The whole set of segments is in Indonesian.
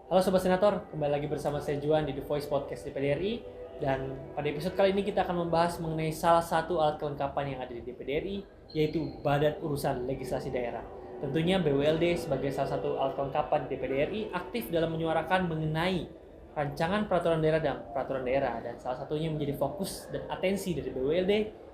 Halo Sobat Senator, kembali lagi bersama saya Juan di The Voice Podcast DPD RI. Dan pada episode kali ini kita akan membahas mengenai salah satu alat kelengkapan yang ada di DPD RI, yaitu Badan Urusan Legislasi Daerah. Tentunya BULD sebagai salah satu alat kelengkapan DPD RI aktif dalam menyuarakan mengenai rancangan peraturan daerah dan peraturan daerah. Dan salah satunya menjadi fokus dan atensi dari BULD,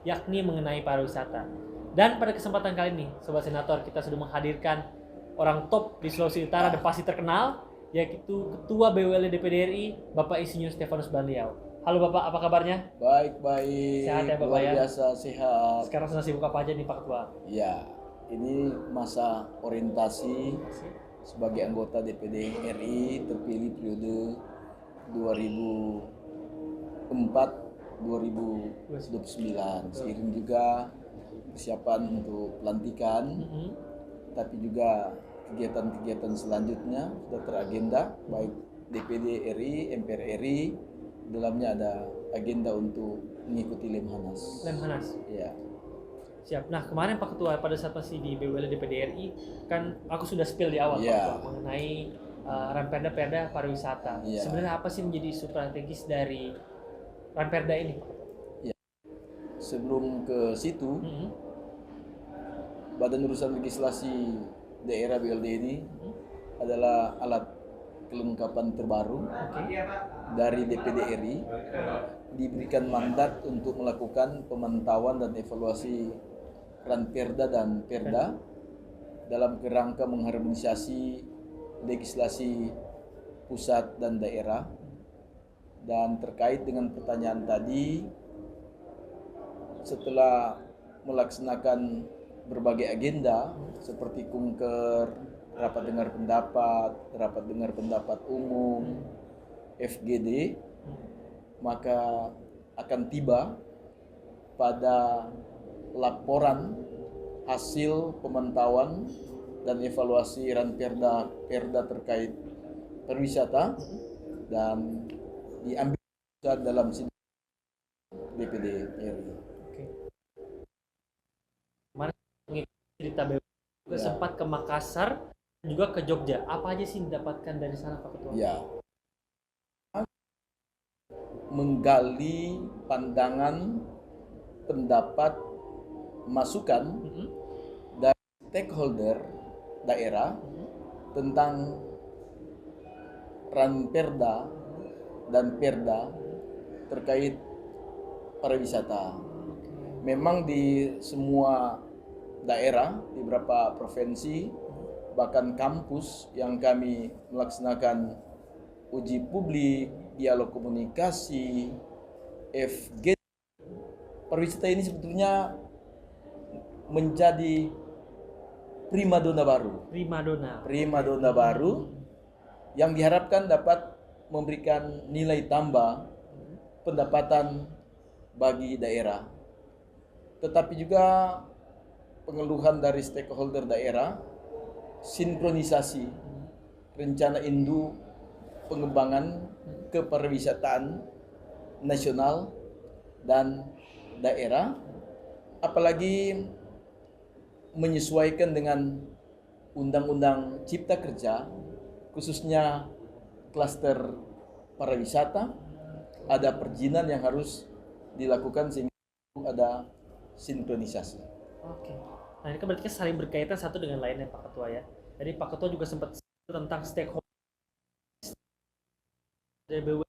yakni mengenai pariwisata. Dan pada kesempatan kali ini, Sobat Senator, kita sudah menghadirkan orang top di Sulawesi Utara dan pasti terkenal, yaitu Ketua BULD DPD RI, Bapak Insinyur Stefanus Banliau. Halo Bapak, apa kabarnya? Baik, Sehat ya Bapak luar ya? biasa sehat. Sekarang sedang sibuk apa aja nih Pak Ketua? Ya, ini masa orientasi sebagai anggota DPD RI terpilih periode 2004-2029. Seiring juga persiapan untuk pelantikan, tapi juga kegiatan-kegiatan selanjutnya sudah teragenda, baik DPD RI, MPR RI, dalamnya ada agenda untuk mengikuti Lemhanas. Lemhanas. Ya. Siap. Nah, kemarin Pak Ketua pada saat masih di BULD DPD RI, kan aku sudah spill di awal Pak Ketua mengenai Ranperda pariwisata. Sebenarnya apa sih menjadi isu strategis dari Ranperda ini Pak Ketua? Ya. Sebelum ke situ, Badan Urusan Legislasi Daerah BULD ini adalah alat kelengkapan terbaru dari DPD RI, diberikan mandat untuk melakukan pemantauan dan evaluasi Ranperda dan Perda dalam kerangka mengharmonisasi legislasi pusat dan daerah. Dan terkait dengan pertanyaan tadi, setelah melaksanakan berbagai agenda seperti kunker, rapat dengar pendapat umum, FGD, maka akan tiba pada laporan hasil pemantauan dan evaluasi Ranperda Perda terkait pariwisata dan diambil dalam sidang DPD RI. Kemarin cerita BULD sempat ke Makassar dan juga ke Jogja. Apa aja sih didapatkan dari sana Pak Ketua? Ya, menggali pandangan, pendapat, masukan dari stakeholder daerah tentang Ranperda dan Perda terkait pariwisata. Memang di semua daerah, di beberapa provinsi, bahkan kampus yang kami melaksanakan uji publik, dialog komunikasi, FG, pariwisata ini sebetulnya menjadi primadona baru yang diharapkan dapat memberikan nilai tambah pendapatan bagi daerah. Tetapi juga pengeluhan dari stakeholder daerah, sinkronisasi rencana induk pengembangan kepariwisataan nasional dan daerah, apalagi menyesuaikan dengan Undang-Undang Cipta Kerja, khususnya klaster pariwisata, ada perizinan yang harus dilakukan sehingga ada sinkronisasi. Oke. Nah, ini kan berarti saling berkaitan satu dengan lainnya Pak Ketua ya. Jadi Pak Ketua juga sempat tentang stakeholder dari BUMN.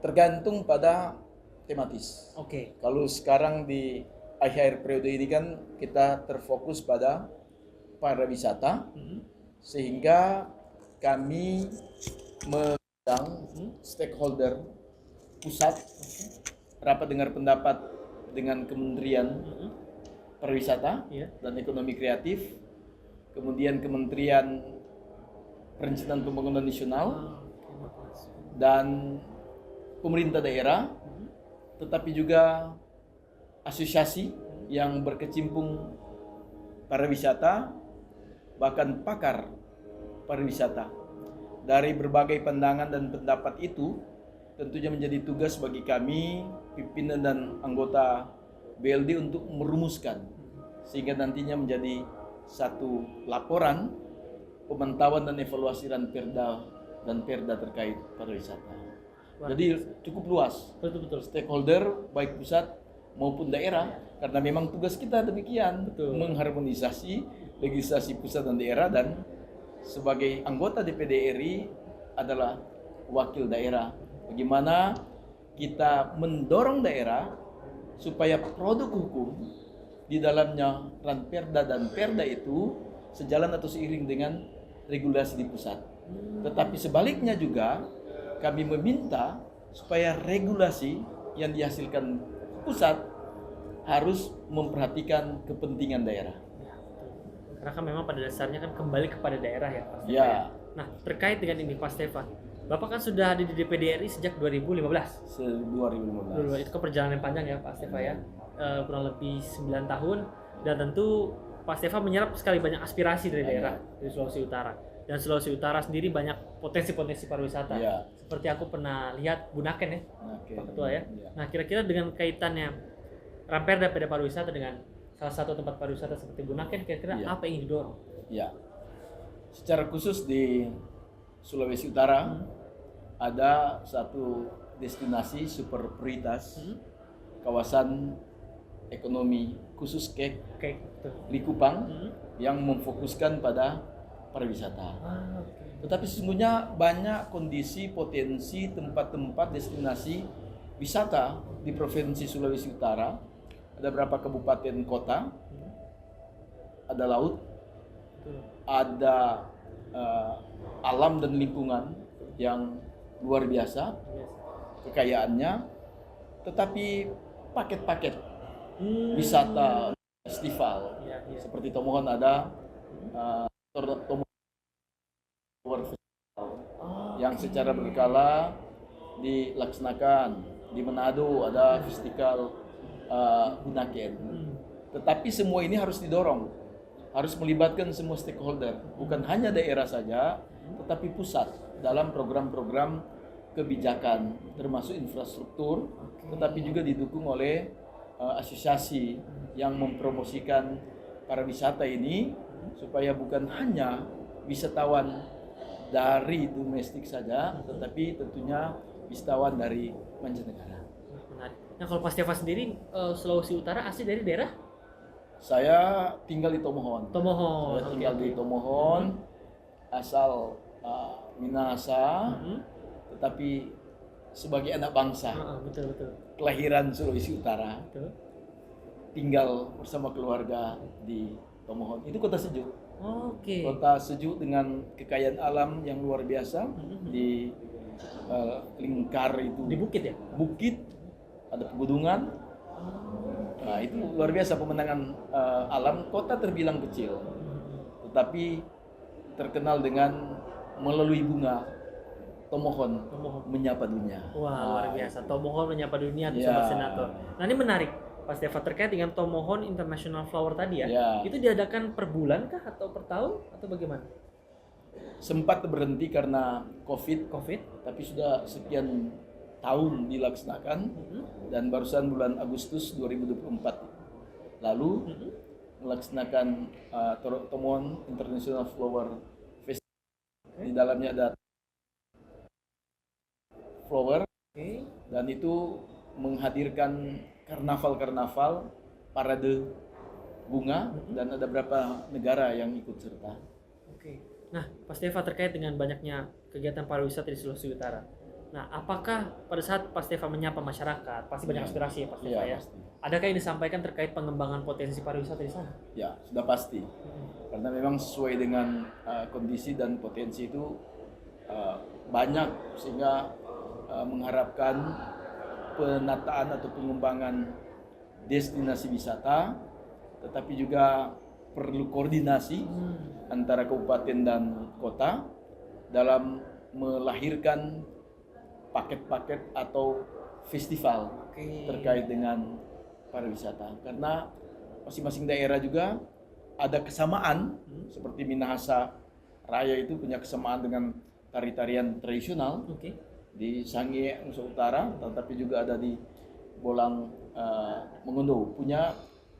Tergantung pada tematis. Oke. Kalau sekarang di akhir periode ini kan kita terfokus pada pariwisata, sehingga kami mengundang stakeholder pusat, rapat dengar pendapat dengan Kementerian Pariwisata dan Ekonomi Kreatif, kemudian Kementerian Perencanaan Pembangunan Nasional dan pemerintah daerah, tetapi juga asosiasi yang berkecimpung pariwisata, bahkan pakar pariwisata. Dari berbagai pandangan dan pendapat itu, tentunya menjadi tugas bagi kami, pimpinan dan anggota BLD untuk merumuskan sehingga nantinya menjadi satu laporan pemantauan dan evaluasi Ranperda terkait pariwisata. Jadi cukup luas. Betul. Stakeholder baik pusat maupun daerah, karena memang tugas kita demikian, mengharmonisasi legislasi pusat dan daerah, dan sebagai anggota DPD RI adalah wakil daerah. Bagaimana kita mendorong daerah supaya produk hukum di dalamnya Ranperda dan Perda itu sejalan atau seiring dengan regulasi di pusat. Tetapi sebaliknya juga kami meminta supaya regulasi yang dihasilkan pusat harus memperhatikan kepentingan daerah. Ya, betul. Karena kan memang pada dasarnya kan kembali kepada daerah ya Pak Stefan. Ya. Nah, terkait dengan ini Pak Stefan, Bapak kan sudah ada di DPD RI sejak 2015. 2015. Itu kan perjalanan yang panjang ya Pak Stefan ya. Kurang lebih 9 tahun, dan tentu Pak Stefan menyerap sekali banyak aspirasi dari daerah di Sulawesi Utara. Dan Sulawesi Utara sendiri banyak potensi-potensi pariwisata. Ya. Seperti aku pernah lihat Bunaken ya, Pak Ketua ya. Nah, kira-kira dengan kaitannya Ranperda pada pariwisata dengan salah satu tempat pariwisata seperti Bunaken, kira-kira apa yang ingin didorong? Ya. Secara khusus di Sulawesi Utara ada satu destinasi super prioritas, kawasan ekonomi khusus Likupang yang memfokuskan pada pariwisata. Tetapi sesungguhnya banyak kondisi potensi tempat-tempat destinasi wisata di Provinsi Sulawesi Utara. Ada berapa kabupaten kota, ada laut, ada alam dan lingkungan yang luar biasa kekayaannya, tetapi paket-paket wisata festival seperti Tomohon ada Tomohon Festival yang secara berkala dilaksanakan. Di Manado ada festival Bunaken. Tetapi semua ini harus didorong, harus melibatkan semua stakeholder, bukan hanya daerah saja, tetapi pusat dalam program-program kebijakan, termasuk infrastruktur, tetapi juga didukung oleh asosiasi yang mempromosikan pariwisata ini, supaya bukan hanya wisatawan dari domestik saja, tetapi tentunya wisatawan dari mancanegara. Menarik. Nah, kalau Pak Stefan sendiri Sulawesi Utara asli dari daerah? Saya tinggal di Tomohon. Tomohon. Saya tinggal di Tomohon, asal Minahasa, tetapi sebagai anak bangsa, Betul. kelahiran Sulawesi Utara, Betul. tinggal bersama keluarga di Tomohon. Itu kota sejuk. Kota sejuk dengan kekayaan alam yang luar biasa. Di lingkar itu Di bukit ya? Bukit, ada pegunungan. Nah, itu luar biasa pemandangan alam. Kota terbilang kecil, tetapi terkenal dengan melalui bunga Tomohon menyapa dunia. Wah, luar biasa. Tomohon menyapa dunia tuh Sobat Senator. Nah, ini menarik Pak Stefan terkait dengan Tomohon International Flower tadi ya. Itu diadakan per bulan kah atau per tahun atau bagaimana? Sempat berhenti karena COVID, tapi sudah sekian tahun dilaksanakan, dan barusan bulan Agustus 2024 lalu melaksanakan Tomohon International Flower Festival. Di dalamnya ada flower, dan itu menghadirkan karnaval, parade bunga, dan ada beberapa negara yang ikut serta. Nah, Pak Stefan terkait dengan banyaknya kegiatan pariwisata di Sulawesi Utara. Nah, apakah pada saat Pak Stefan menyapa masyarakat, pasti banyak aspirasi ya Pak Stefan ya? Pasti. Adakah yang disampaikan terkait pengembangan potensi pariwisata di sana? Ya, sudah pasti. Karena memang sesuai dengan kondisi dan potensi itu banyak, sehingga mengharapkan penataan atau pengembangan destinasi wisata, tetapi juga perlu koordinasi antara kabupaten dan kota dalam melahirkan paket-paket atau festival terkait dengan pariwisata. Karena masing-masing daerah juga ada kesamaan, seperti Minahasa Raya itu punya kesamaan dengan tari-tarian tradisional di Sangihe, Nusa Utara, tetapi juga ada di Bolang Mongondo, punya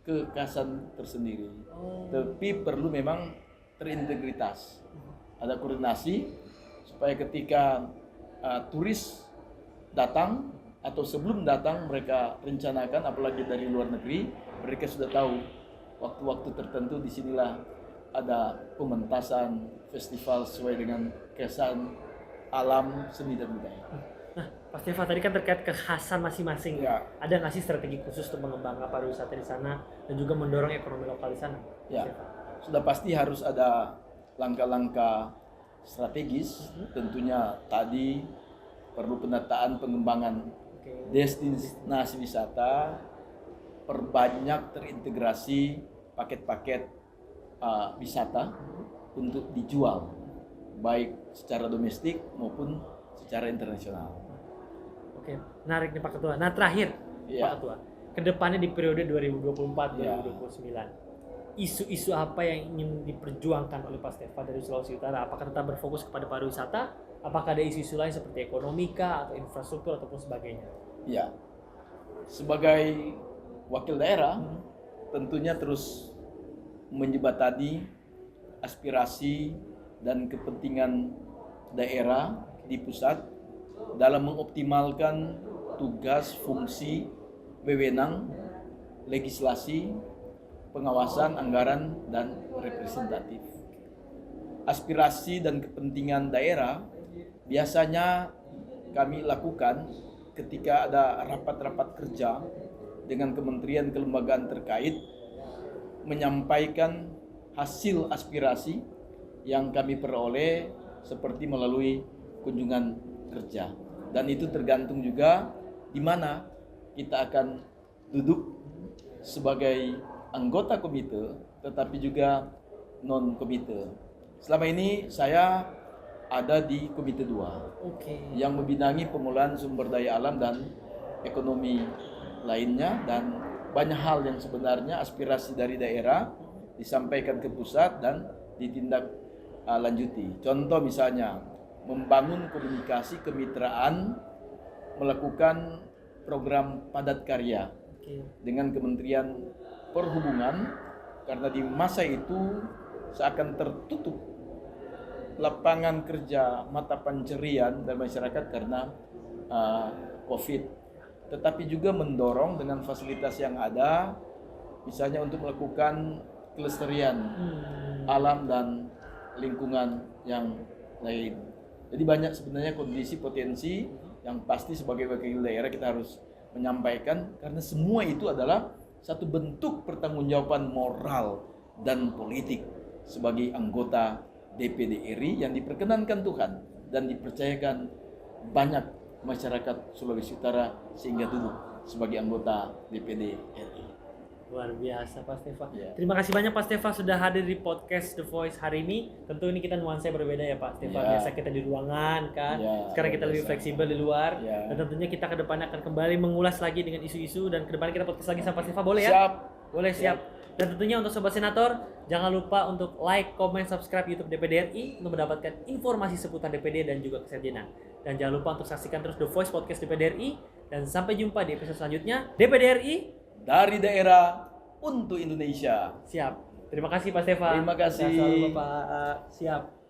kekhasan tersendiri. Tapi perlu memang terintegritas ada koordinasi supaya ketika turis datang atau sebelum datang mereka rencanakan, apalagi dari luar negeri, mereka sudah tahu waktu-waktu tertentu disinilah ada pementasan festival sesuai dengan kesan alam, seni dan budaya. Nah, Pak Stefa tadi kan terkait kekhasan masing-masing. Ya. Ada nggak sih strategi khusus untuk mengembangkan pariwisata di sana dan juga mendorong ekonomi lokal di sana? Ya, sudah pasti harus ada langkah-langkah strategis. Tentunya tadi perlu penataan pengembangan destinasi wisata, perbanyak terintegrasi paket-paket wisata untuk dijual baik secara domestik maupun secara internasional. Oke, menarik nih Pak Ketua. Nah terakhir Pak Ketua, kedepannya di periode 2024-2029, isu-isu apa yang ingin diperjuangkan oleh Pak Stefa dari Sulawesi Utara? Apakah tetap berfokus kepada pariwisata? Apakah ada isu-isu lain seperti ekonomi atau infrastruktur ataupun sebagainya? Ya, sebagai wakil daerah tentunya terus menjembatani aspirasi dan kepentingan daerah di pusat dalam mengoptimalkan tugas, fungsi, wewenang, legislasi, pengawasan, anggaran, dan representatif. Aspirasi dan kepentingan daerah biasanya kami lakukan ketika ada rapat-rapat kerja dengan kementerian kelembagaan terkait, menyampaikan hasil aspirasi yang kami peroleh seperti melalui kunjungan kerja. Dan itu tergantung juga di mana kita akan duduk sebagai anggota komite tetapi juga non komite. Selama ini saya ada di komite 2 yang membidangi pemulihan sumber daya alam dan ekonomi lainnya, dan banyak hal yang sebenarnya aspirasi dari daerah disampaikan ke pusat dan ditindak lanjuti. Contoh misalnya membangun komunikasi kemitraan, melakukan program padat karya dengan Kementerian Perhubungan, karena di masa itu seakan tertutup lapangan kerja, mata pencarian dan masyarakat karena COVID. Tetapi juga mendorong dengan fasilitas yang ada, misalnya untuk melakukan kelestarian alam dan lingkungan yang lain. Jadi banyak sebenarnya kondisi potensi yang pasti sebagai wakil daerah kita harus menyampaikan, karena semua itu adalah satu bentuk pertanggungjawaban moral dan politik sebagai anggota DPD RI yang diperkenankan Tuhan dan dipercayakan banyak masyarakat Sulawesi Utara sehingga duduk sebagai anggota DPD RI. Luar biasa Pak Stefa. Ya. Terima kasih banyak Pak Stefa sudah hadir di podcast The Voice hari ini. Tentu ini kita nuansa berbeda ya Pak Stefa. Ya. Biasa kita di ruangan kan. Ya, sekarang kita lebih fleksibel di luar. Ya. Dan tentunya kita ke depannya akan kembali mengulas lagi dengan isu-isu, dan ke depannya kita podcast lagi sama Pak Stefa, boleh ya? Siap. Boleh, siap. Dan tentunya untuk Sobat Senator, jangan lupa untuk like, comment, subscribe YouTube DPD RI untuk mendapatkan informasi seputar DPD dan juga kesekjenan. Dan jangan lupa untuk saksikan terus The Voice Podcast DPD RI. Dan sampai jumpa di episode selanjutnya. DPD RI dari daerah untuk Indonesia. Siap. Terima kasih Pak Stefa. Terima kasih. Sehat selalu Bapak. Siap.